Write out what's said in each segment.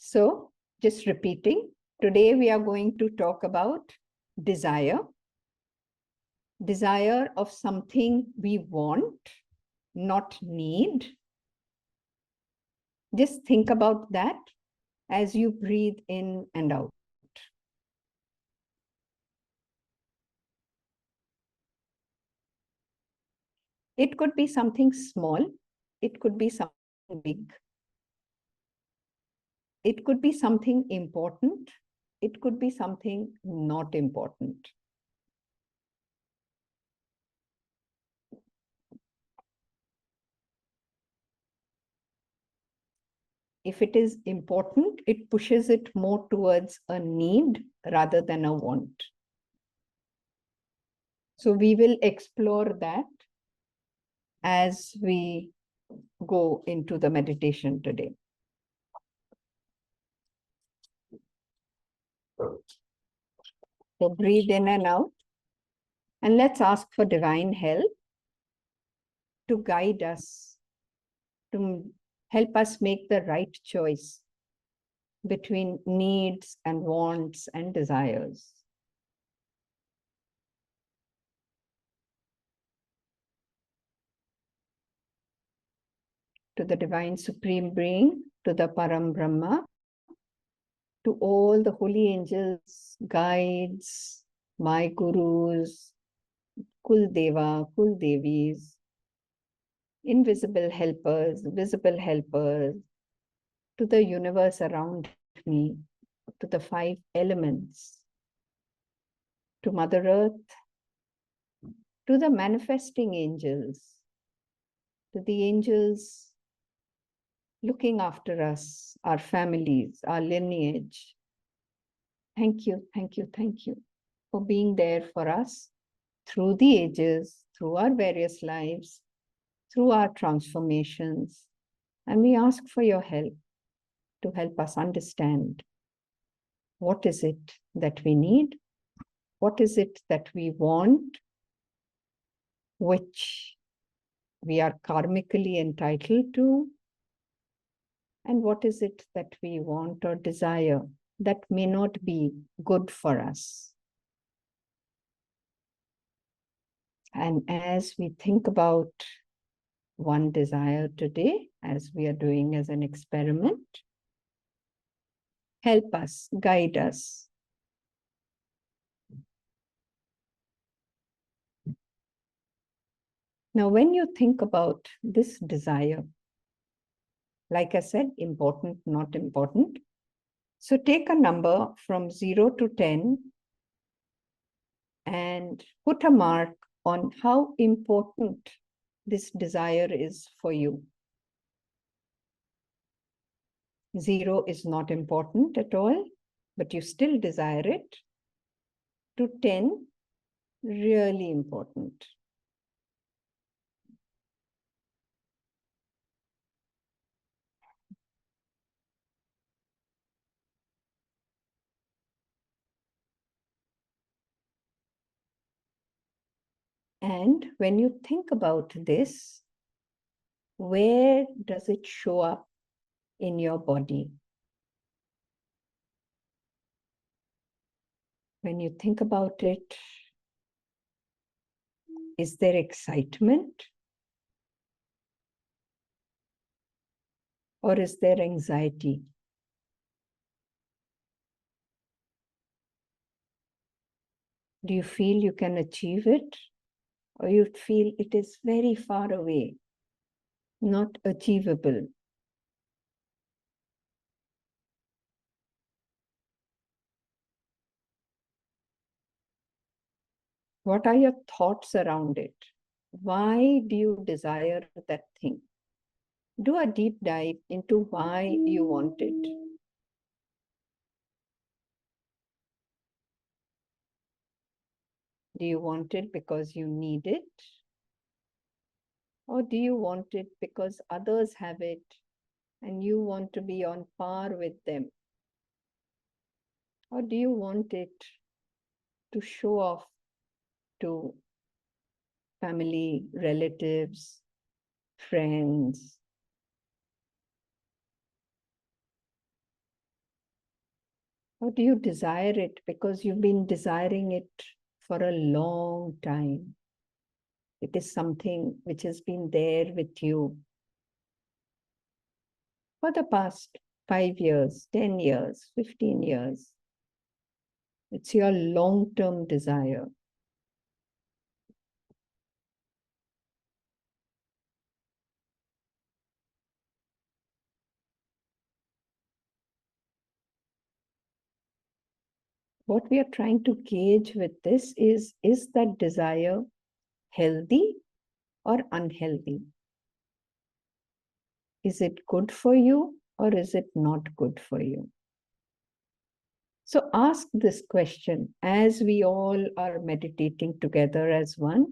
So, just repeating, today we are going to talk about desire. Desire of something we want, not need. Just think about that as you breathe in and out. It could be something small, it could be something big, it could be something important, it could be something not important. If it is important, it pushes it more towards a need rather than a want. So we will explore that as we go into the meditation today. So breathe in and out, and let's ask for divine help to guide us, to help us make the right choice between needs and wants and desires. To the Divine Supreme Being, to the Param Brahma, to all the holy angels, guides, my gurus, Kul Deva, Kul Devis, invisible helpers, visible helpers, to the universe around me, to the 5 elements, to Mother Earth, to the manifesting angels, to the angels looking after us, our families, our lineage. Thank you, thank you, thank you for being there for us through the ages, through our various lives, through our transformations. And we ask for your help to help us understand what is it that we need, what is it that we want, which we are karmically entitled to, and what is it that we want or desire that may not be good for us. And as we think about one desire today, as we are doing as an experiment, help us, guide us. Now, when you think about this desire, like I said, important, not important. So take a number from 0 to 10 and put a mark on how important this desire is for you. 0 is not important at all, but you still desire it. To 10, really important. And when you think about this, where does it show up in your body? When you think about it, is there excitement? Or is there anxiety? Do you feel you can achieve it? Or you feel it is very far away, not achievable? What are your thoughts around it? Why do you desire that thing? Do a deep dive into why you want it. Do you want it because you need it? Or do you want it because others have it and you want to be on par with them? Or do you want it to show off to family, relatives, friends? Or do you desire it because you've been desiring it for a long time? It is something which has been there with you for the past 5 years, 10 years, 15 years. It's your long-term desire. What we are trying to gauge with this is that desire healthy or unhealthy? Is it good for you or is it not good for you? So ask this question as we all are meditating together as one.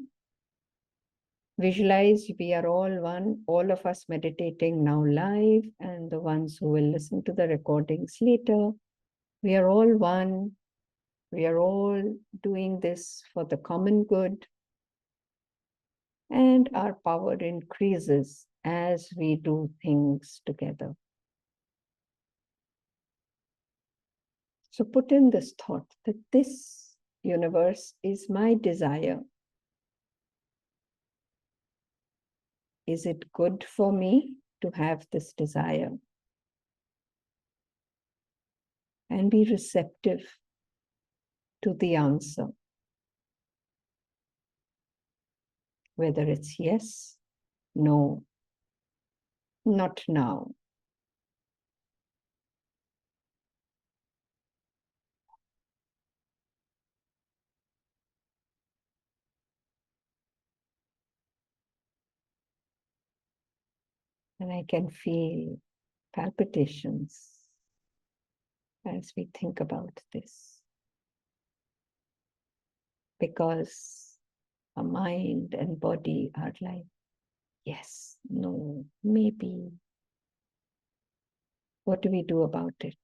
Visualize we are all one, all of us meditating now live, and the ones who will listen to the recordings later. We are all one. We are all doing this for the common good. And our power increases as we do things together. So put in this thought that this universe is my desire. Is it good for me to have this desire? And be receptive to the answer. Whether it's yes, no, not now. And I can feel palpitations as we think about this. Because our mind and body are like, yes, no, maybe. What do we do about it?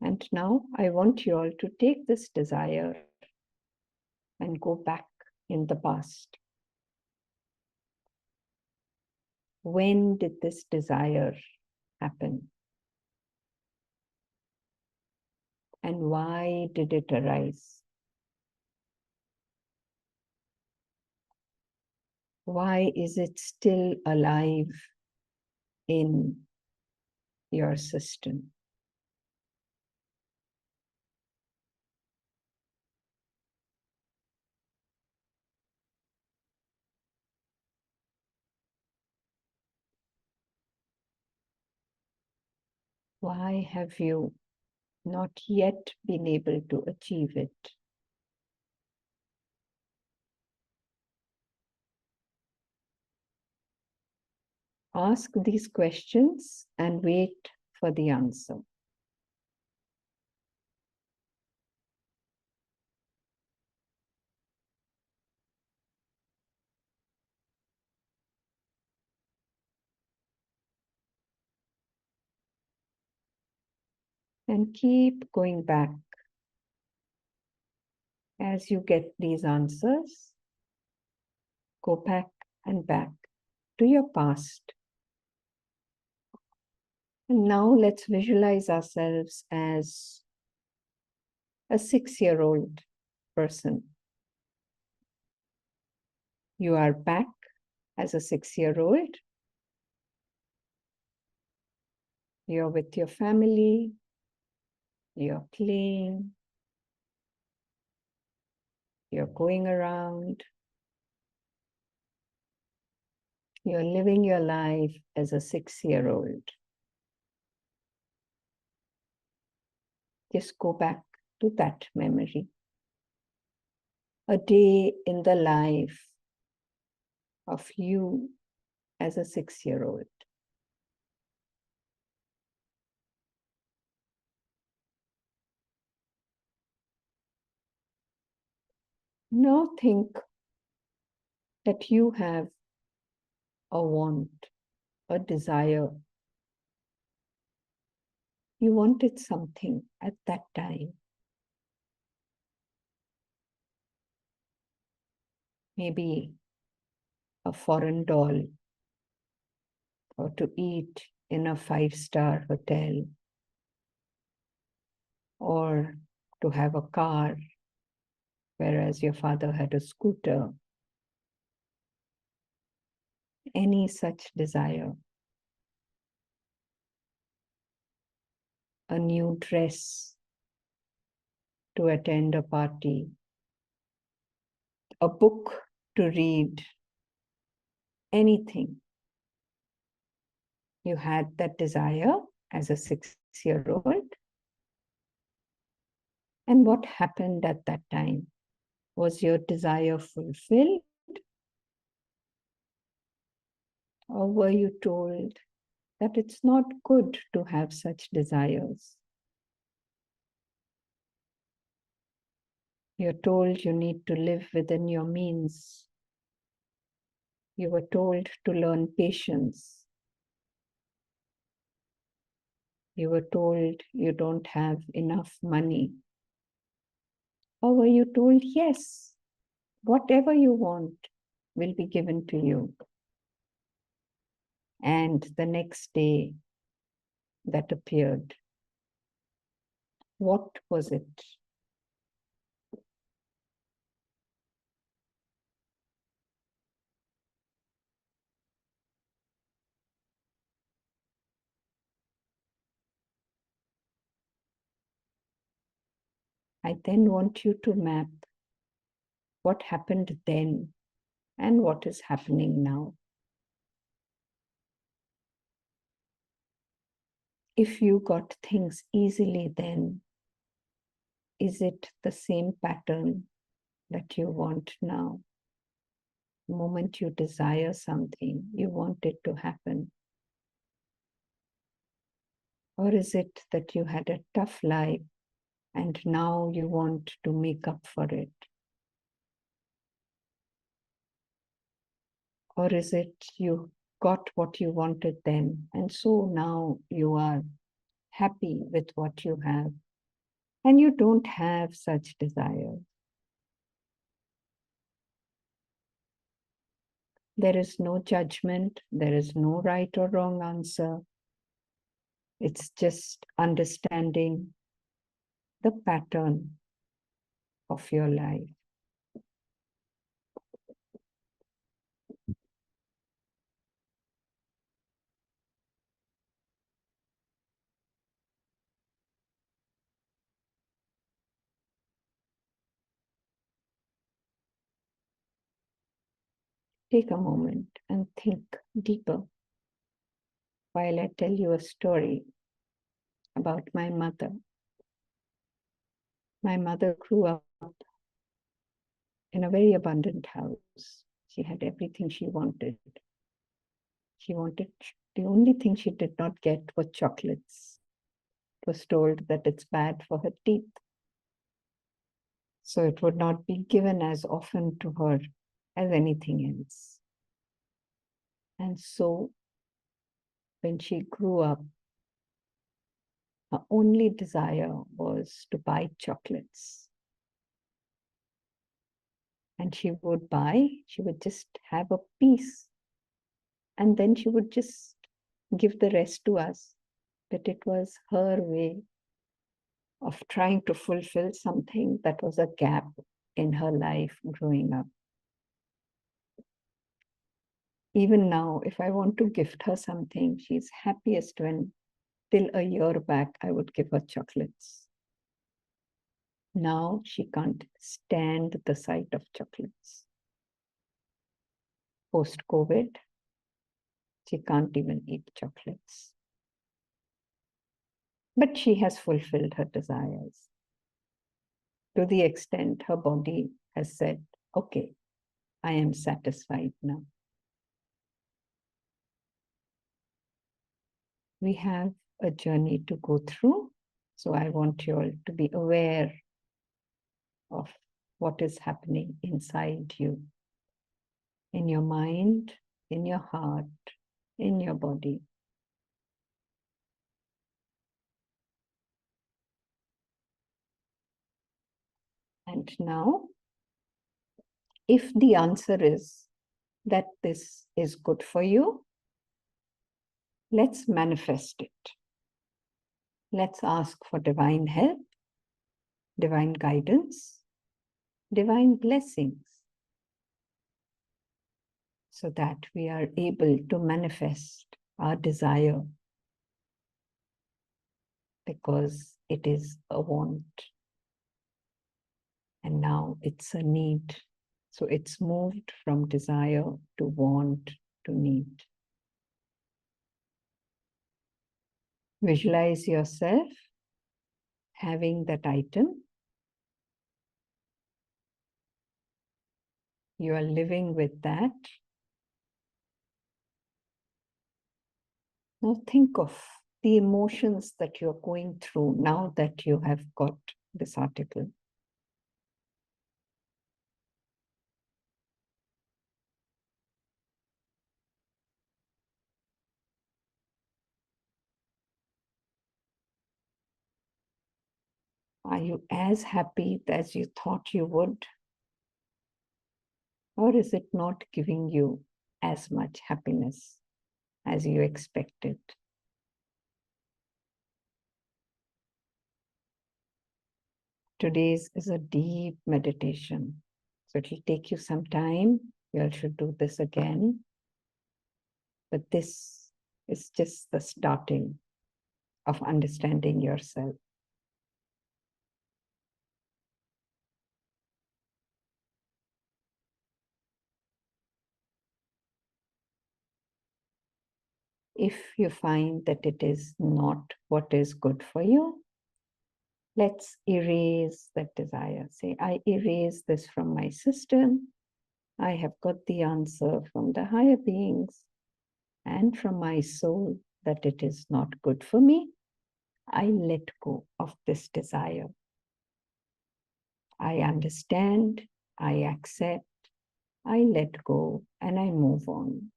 And now I want you all to take this desire and go back in the past. When did this desire happen? And why did it arise? Why is it still alive in your system? Why have you not yet been able to achieve it? Ask these questions and wait for the answer. And keep going back as you get these answers. Go back and back to your past. And now let's visualize ourselves as a 6-year-old person. You are back as a 6-year-old. You're with your family. You're playing. You're going around. You're living your life as a 6-year-old. Just go back to that memory. A day in the life of you as a 6-year-old. Now think that you have a want, a desire. You wanted something at that time. Maybe a foreign doll, or to eat in a 5-star hotel, or to have a car, whereas your father had a scooter. Any such desire. A new dress to attend a party, a book to read, anything. You had that desire as a 6-year-old. And what happened at that time? Was your desire fulfilled? Or were you told that it's not good to have such desires? You're told you need to live within your means. You were told to learn patience. You were told you don't have enough money. Or were you told, yes, whatever you want will be given to you? And the next day that appeared, what was it? I then want you to map what happened then and what is happening now. If you got things easily then, is it the same pattern that you want now? The moment you desire something, you want it to happen. Or is it that you had a tough life and now you want to make up for it? Or is it you got what you wanted then, and so now you are happy with what you have, and you don't have such desires? There is no judgment, there is no right or wrong answer. It's just understanding the pattern of your life. Take a moment and think deeper while I tell you a story about my mother. My mother grew up in a very abundant house. She had everything she wanted. The only thing she did not get were chocolates. It was told that it's bad for her teeth. So it would not be given as often to her as anything else. And so when she grew up, her only desire was to buy chocolates. And she would just have a piece. And then she would just give the rest to us. But it was her way of trying to fulfill something that was a gap in her life growing up. Even now, if I want to gift her something, she's happiest when, till a year back, I would give her chocolates. Now she can't stand the sight of chocolates. Post-COVID, she can't even eat chocolates. But she has fulfilled her desires to the extent her body has said, okay, I am satisfied now. We have a journey to go through. So I want you all to be aware of what is happening inside you, in your mind, in your heart, in your body. And now, if the answer is that this is good for you, Let's manifest it. Let's ask for divine help, divine guidance, divine blessings, so that we are able to manifest our desire, because it is a want and now it's a need. So it's moved from desire to want to need. Visualize yourself having that item. You are living with that. Now think of the emotions that you're going through now that you have got this article. Are you as happy as you thought you would? Or is it not giving you as much happiness as you expected? Today's is a deep meditation. So it'll take you some time. You should do this again. But this is just the starting of understanding yourself. If you find that it is not what is good for you, let's erase that desire. Say, I erase this from my system. I have got the answer from the higher beings and from my soul that it is not good for me. I let go of this desire. I understand, I accept, I let go, and I move on.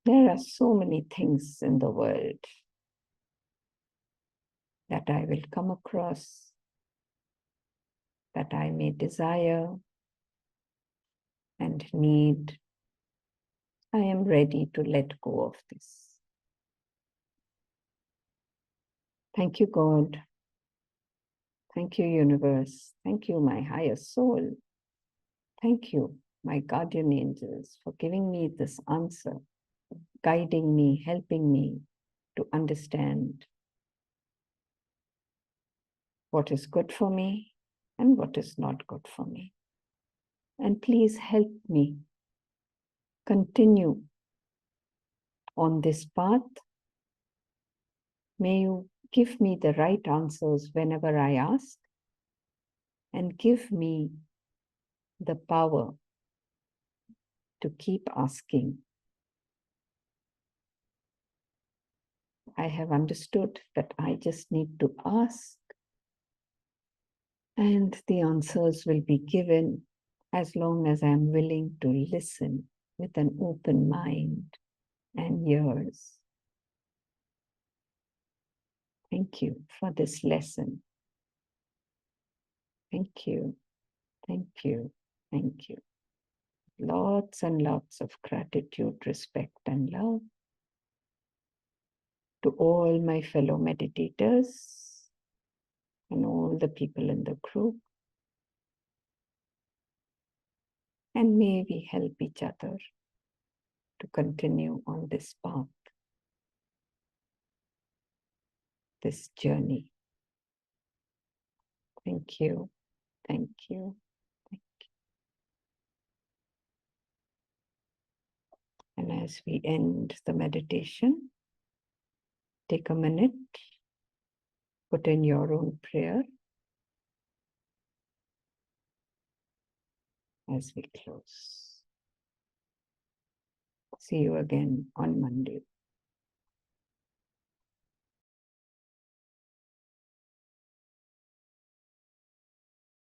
There are so many things in the world that I will come across, that I may desire and need. I am ready to let go of this. Thank you, God. Thank you, universe. Thank you, my higher soul. Thank you, my guardian angels, for giving me this answer, guiding me, helping me to understand what is good for me and what is not good for me. And please help me continue on this path. May you give me the right answers whenever I ask, and give me the power to keep asking. I have understood that I just need to ask, and the answers will be given as long as I am willing to listen with an open mind and ears. Thank you for this lesson. Thank you, thank you, thank you. Lots and lots of gratitude, respect, and love to all my fellow meditators and all the people in the group. And may we help each other to continue on this path, this journey. Thank you, thank you, thank you. And as we end the meditation, take a minute, put in your own prayer as we close. See you again on Monday.